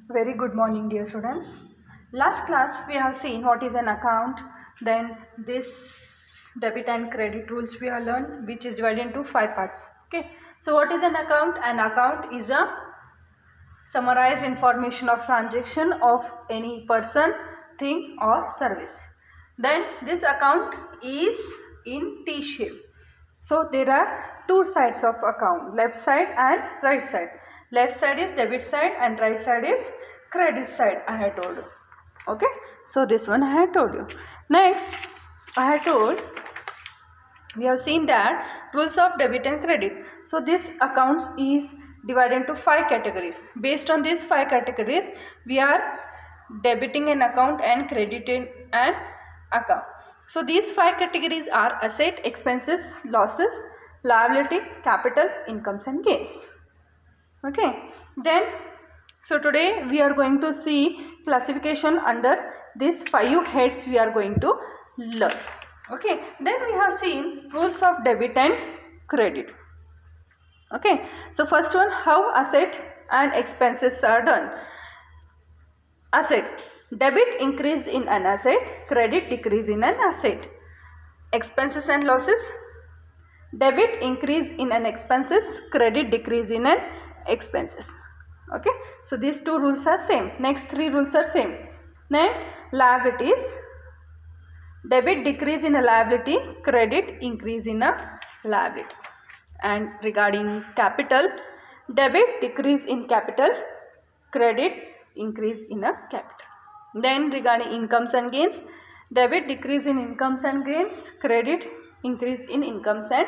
Very good morning, dear students. Last class we have seen what is an account, then this debit and credit rules we have learned, which is divided into 5 parts. Okay, so what is an account? An account is a summarized information of transaction of any person, thing or service. Then this account is in T shape. So there are two sides of account, left side and right side. Left side is debit side and right side is credit side, I have told you. Okay, so this one I have told you. Next I have told, we have seen that rules of debit and credit. So this accounts is divided into 5 categories. Based on these 5 categories we are debiting an account and crediting an account. So these 5 categories are asset, expenses, losses, liability, capital, incomes and gains. Okay, then so today we are going to see classification under these 5 heads we are going to learn. Okay, then we have seen rules of debit and credit. Okay, so first one, how asset and expenses are done. Asset, debit increase in an asset, credit decrease in an asset. Expenses and losses, debit increase in an expenses, credit decrease in an expenses. Okay, so these 2 rules are same. Next 3 rules are same. Then liabilities, debit decrease in a liability, credit increase in a liability. And regarding capital, debit decrease in capital, credit increase in a capital. Then regarding incomes and gains, debit decrease in incomes and gains, credit increase in incomes and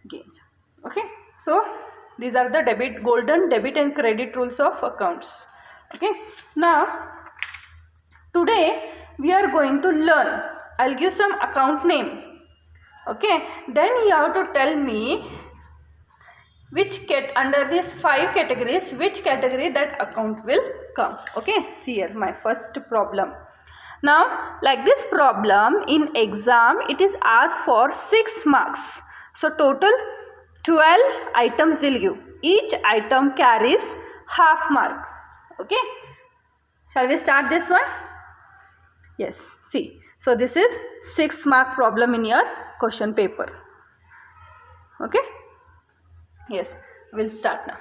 gains. Okay, so these are the golden debit and credit rules of accounts. Okay, now today we are going to learn, I'll give some account name. Okay, then you have to tell me which under these 5 categories, which category that account will come. Okay, see here my first problem. Now like this problem in exam it is asked for 6 marks. So total 12 items will give. Each item carries half mark. Okay, shall we start this one? Yes, see. So this is 6 mark problem in your question paper. Okay. Yes, we'll start now.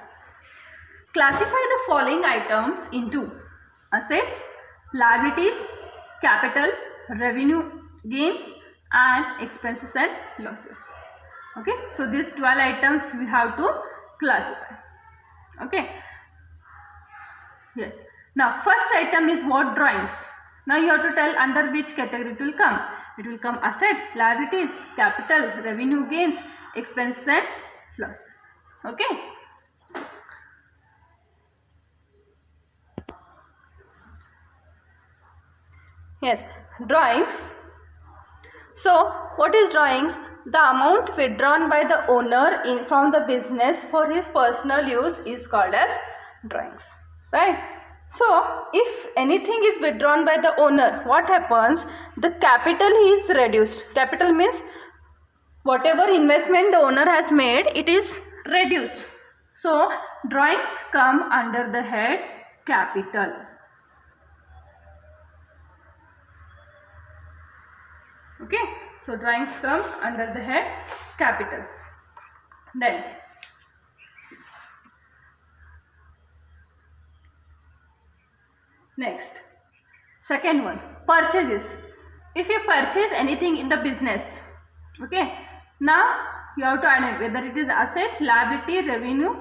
Classify the following items into assets, liabilities, capital, revenue, gains and expenses and losses. Okay, so these 12 items we have to classify. Okay. Yes. Now first item is what? Drawings. Now you have to tell under which category it will come. It will come asset, liabilities, capital, revenue, gains, expenses and losses. Okay. Yes, drawings. So what is drawings? The amount withdrawn by the owner from the business for his personal use is called as drawings, right? So if anything is withdrawn by the owner, what happens? The capital is reduced. Capital means whatever investment the owner has made, it is reduced. So drawings come under the head capital. Okay, so drawings come under the head capital. Then next, second one, purchases. If you purchase anything in the business, okay, now you have to identify whether it is asset, liability, revenue,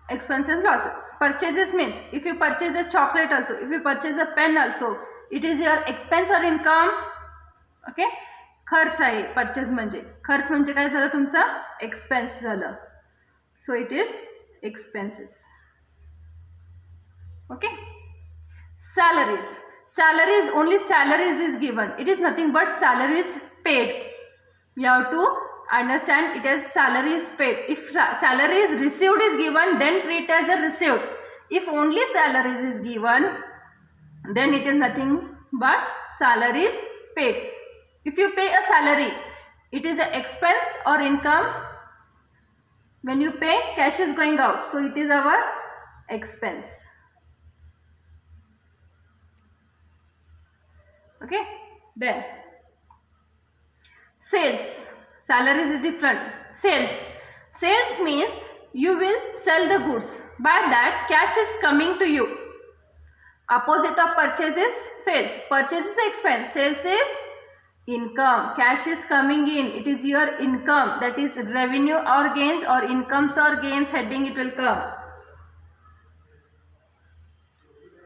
expenses, losses. Purchases means if you purchase a chocolate also, if you purchase a pen also, it is your expense or income. Okay, खर्च आहे purchase म्हणजे. खर्च म्हणजे काय झालं तुमचा? Expense झालं. So it is expenses. Okay. Salaries. Salaries, only salaries is given. It is nothing but salaries paid. You have to understand it as salaries paid. If salaries received is given, then treat as a received. If only salaries is given, then it is nothing but salaries paid. If you pay a salary, it is an expense or income. When you pay, cash is going out, so it is our expense. Okay, then sales, salaries is different. Sales means you will sell the goods, by that cash is coming to you. Opposite of purchase is sales. Purchase is expense, sales is income. Cash is coming in, it is your income, that is revenue or gains or incomes or gains heading it will come.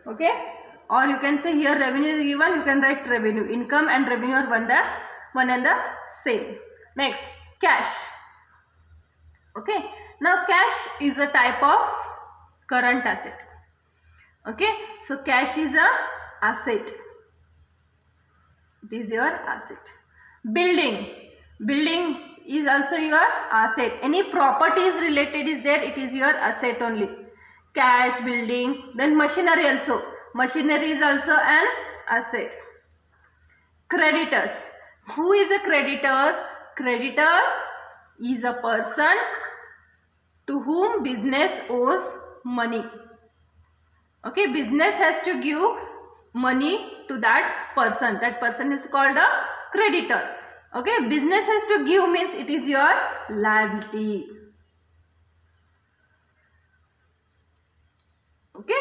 Okay, or you can say here revenue is given, you can write revenue. Income and revenue are one and the same. Next, cash. Okay, now cash is a type of current asset. Okay, so cash is a asset, it is your asset. Building is also your asset. Any properties related is there, it is your asset only. Cash, building, then machinery also. Machinery is also an asset. Creditors. Who is a creditor? Creditor is a person to whom business owes money. Okay, business has to give money to that person. That person is called a creditor. Okay, business has to give means it is your liability. Okay,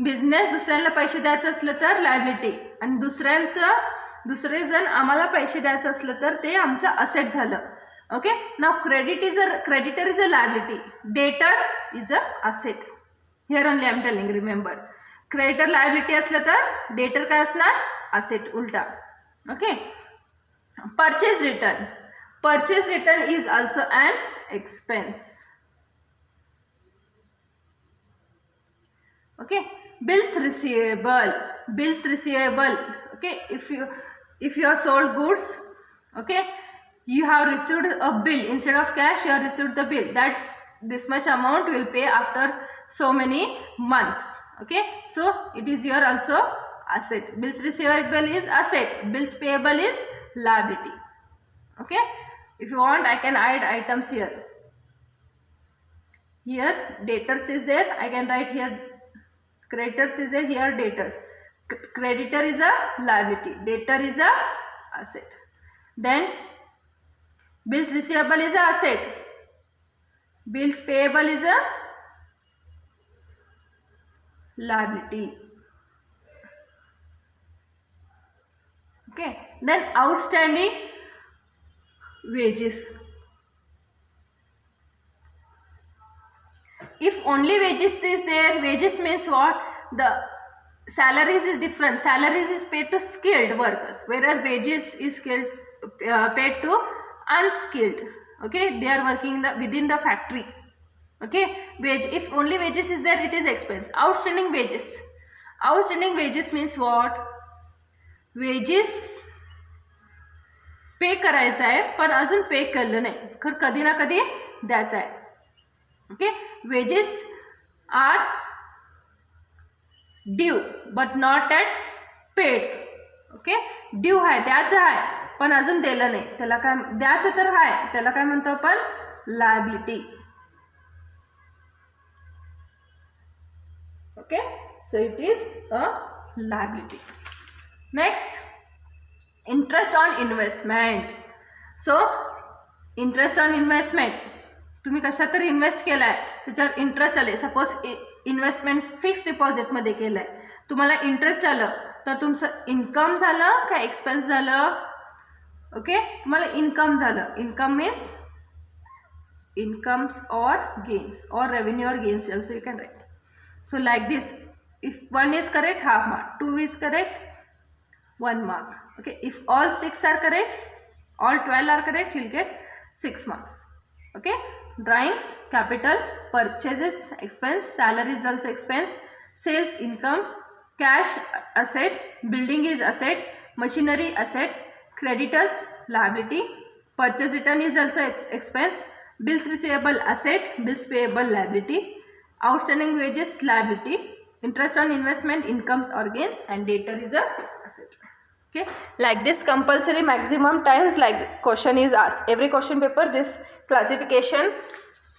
business दुसऱ्याला पैसे द्यायचं असलं तर liability, आणि दुसरे जण आम्हाला पैसे द्यायचं असलं तर ते आमचं असेट झालं. Okay, now creditor is a liability, debtor is a asset. Here only I am telling, remember. Creditor liability असलं तर debtor काय असणार? Asset, उलटा. Okay, purchase return is also an expense. Okay, bills receivable. Okay, if you have sold goods, okay, you have received a bill. Instead of cash, you have received the bill that this much amount will pay after so many months. Okay, so it is your also asset. Bills receivable is asset, bills payable is liability. Okay, if you want I can add items here. Here debtors is there, I can write here creditors is there, here debtors. Creditor is a liability, debtor is a asset. Then bills receivable is a asset, bills payable is a liability. Okay, then outstanding wages. If only wages is there, wages means what? The salaries is different. Salaries is paid to skilled workers, whereas wages is paid to unskilled. Okay, they are working within the factory. Okay, if only wages is there, it is expense. Outstanding wages means what? Wages पे करायचा आहे पण अजून पे केलं नाही, खर कधी ना कधी द्यायचं आहे. Okay, wages are due but not at paid. Okay, due आहे, द्यायचं आहे पण अजून दिलं नाही, त्याला काय द्यायचं तर आहे, त्याला काय म्हणतो आपण? Liability. Okay, so it is a liability. Next, interest on investment. So interest on investment, तुम्ही कशात तरी इन्व्हेस्ट केलाय, त्याच्यावर इंटरेस्ट आले. सपोज इन्व्हेस्टमेंट फिक्स डिपॉझिट मध्ये केलंय, तुम्हाला इंटरेस्ट आलं तर तुमचं इन्कम झालं का एक्सपेन्स झालं? ओके, तुम्हाला इन्कम झालं. इन्कम मीन्स इन्कम्स और gains or revenue or gains also you can write. So like this, if 1 is correct, half mark. 2 is correct, 1 mark. Okay, if all 6 are correct, all 12 are correct, you'll get 6 marks. Okay, drawings, capital, purchases, expense, salary is also expense, sales, income, cash, asset, building is asset, machinery, asset, creditors, liability, purchase return is also expense, bills receivable, asset, bills payable, liability, outstanding wages, liability, interest on investment, incomes or gains, and debtor is a asset. Okay, like this compulsory maximum times like question is asked. Every question paper this classification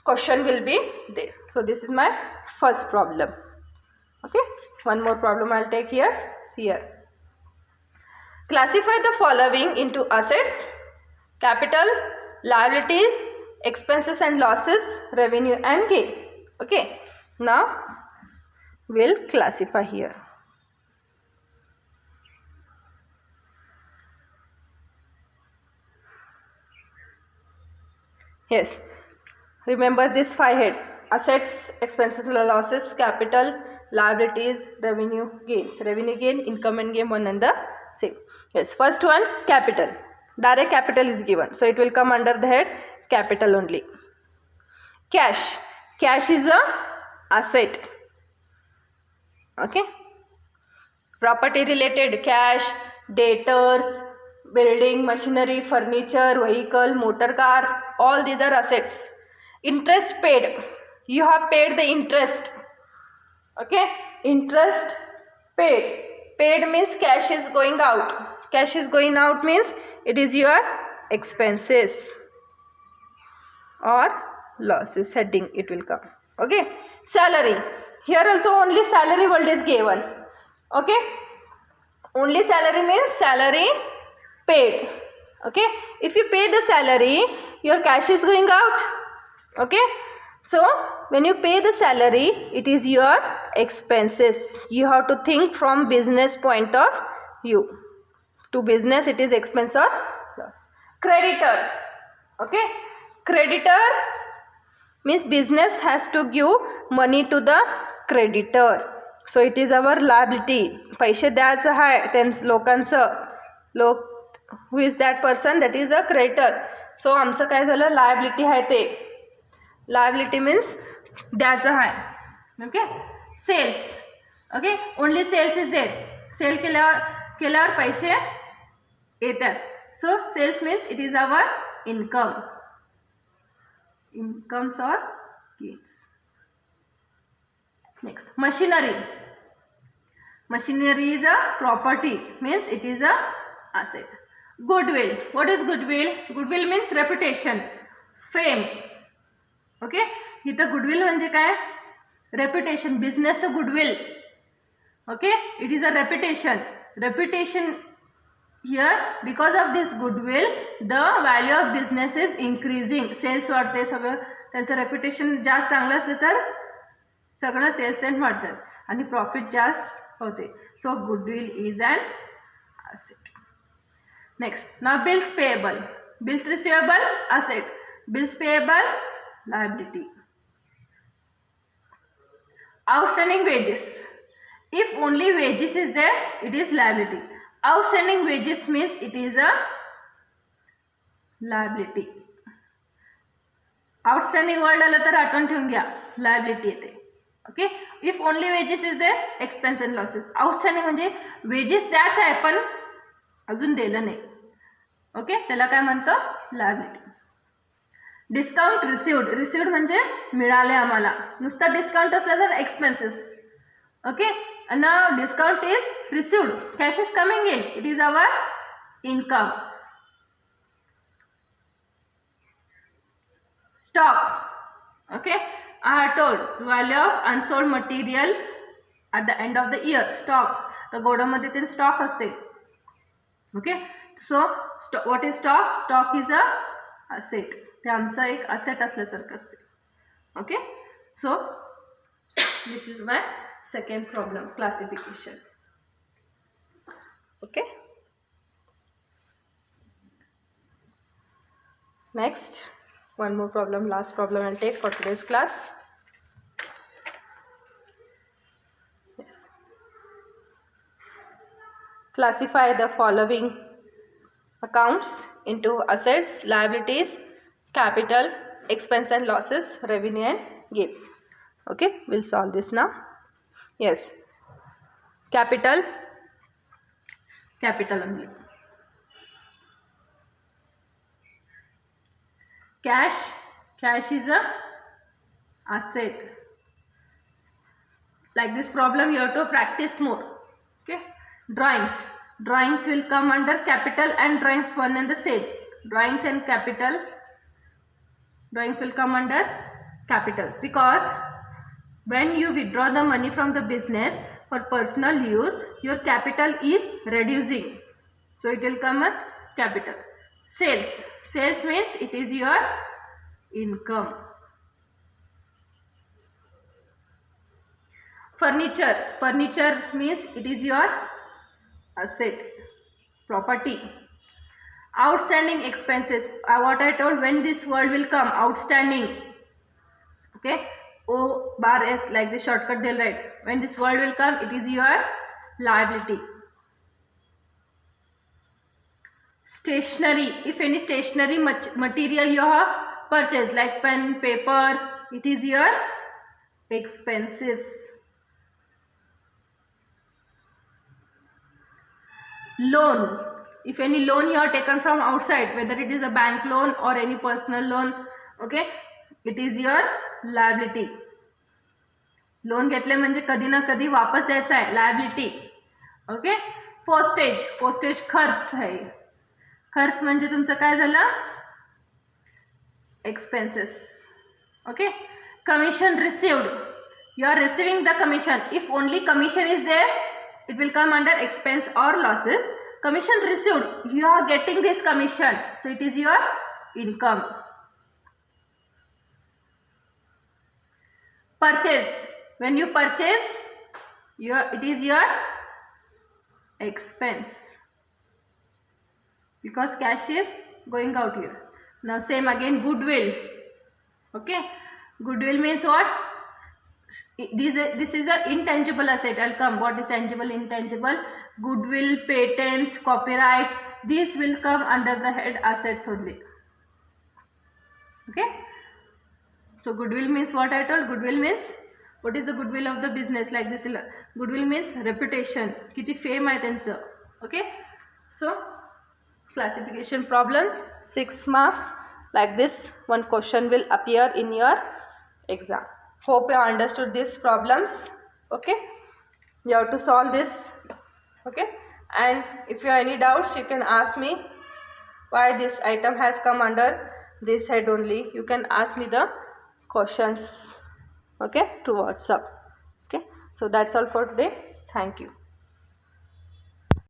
question will be there. So this is my first problem. Okay, one more problem I'll take here. See here. Classify the following into assets, capital, liabilities, expenses and losses, revenue and gain. Okay, now we'll classify here. Yes, remember these 5 heads: assets, expenses and losses, capital, liabilities, revenue, gains. Revenue, gain, income and gain, one and the same. Yes, first one, capital. Direct capital is given, so it will come under the head capital only. Cash. Cash is a asset. Okay. Property related: cash, debtors, building, machinery, furniture, vehicle, motor car, all these are assets. Interest paid. You have paid the interest. Okay. Interest paid. Paid means cash is going out. Cash is going out means it is your expenses or losses heading it will come. Okay. Salary. Here also only salary word is given. Okay. Only salary means salary paid. Okay. If you pay the salary, your cash is going out. Okay. So when you pay the salary, it is your expenses. You have to think from business point of view. To business it is expense or loss. Creditor. Okay. Creditor means business has to give money to the creditor. So it is our liability. पैसे द्यायचं आहे त्यांचं लोकांचं. who is that person? That is a creditor. So आमचं काय झालं? liability आहे ते. Liability means द्यायचं आहे. Okay. Sales. Okay. Only sales is there. Sale केल्यावर पैसे येतात. So sales means it is our income. Incomes or gains. Next, machinery. Machinery is a property, means it is a asset. Goodwill. What is goodwill? Goodwill means reputation, fame. Okay. इथं goodwill म्हणजे काय? Reputation, business goodwill. Okay. It is a reputation. Reputation here, because of this goodwill, the value of business is increasing. Sales वाढते, सगळं त्यांचं reputation जास्त चांगलं असलं तर सगळं सेल्स त्यांनी वाढतात आणि प्रॉफिट जास्त होते. So goodwill is an asset. Next, now bills payable. Bills receivable, asset. Bills payable, liability. Outstanding wages. If only wages is there, it is liability. Outstanding wages means it is a liability. Outstanding word आला तर आठवण ठेवून घ्या, liability येते. Okay. If only wages is there, expense and losses. Outstanding म्हणजे wages द्यायचं आहे पण अजून दिलं नाही. ओके. त्याला काय म्हणतो? liability. Discount received. रिसिव्ड म्हणजे मिळाले आम्हाला. नुसता डिस्काउंट असला तर expenses. Okay. and now discount is received. Cash is coming in. It is our income. Stock. Okay. I have told value of unsold material at the end of the year. Stock. तर गोडाऊनमध्ये ते stock असते. Okay. So what is stock? Stock is a asset. ते आमचा एक asset असल्यासारखं असते. Okay. So this is my second problem, classification. Okay. Next, one more problem, last problem I'll take for today's class. Yes. Classify the following accounts into assets, liabilities, capital, expense and losses, revenue and gains. Okay, we'll solve this now. Yes, capital only. Cash is a asset. Like this problem you have to practice more. Okay. Drawings will come under capital and drawings one and the same. Drawings and capital. Drawings will come under capital because when you withdraw the money from the business for personal use, your capital is reducing. So it will come on capital. Sales. Sales means it is your income. Furniture. Furniture means it is your asset, property. Outstanding expenses. What I told, when this word will come, outstanding. Okay, O bar S, like the shortcut they'll write. When this word will come, it is your liability. Stationery. If any stationery material you have purchased, like pen, paper, it is your expenses. Loan. If any loan you have taken from outside, whether it is a bank loan or any personal loan, okay, it is your liability. Loan घेतले म्हणजे कधी ना कधी वापस द्यायचा आहे, liability. Okay. Postage. Postage खर्च आहे. खर्च म्हणजे तुमचं काय झालं, expenses. Okay. Commission received. You are receiving the commission. If only commission is there, it will come under expense or losses. Commission received, you are getting this commission, so it is your income. Purchase. When you purchase, it is your expense, because cash is going out here. Now same again, goodwill. Okay, goodwill means what? This is an intangible asset. I'll come. What is tangible, intangible? Goodwill, patents, copyrights. These will come under the head assets only. Okay. So goodwill means what I told. Goodwill means, what is the goodwill of the business? Like this, goodwill means reputation. Kitty fame आहे त्यांचं. Okay. So classification problem, 6 marks. Like this, one question will appear in your exam. Hope you understood these problems. Okay, you have to solve this. Okay, and if you have any doubts, you can ask me why this item has come under this head only. You can ask me the questions, okay, to WhatsApp. Okay, so that's all for today. Thank you.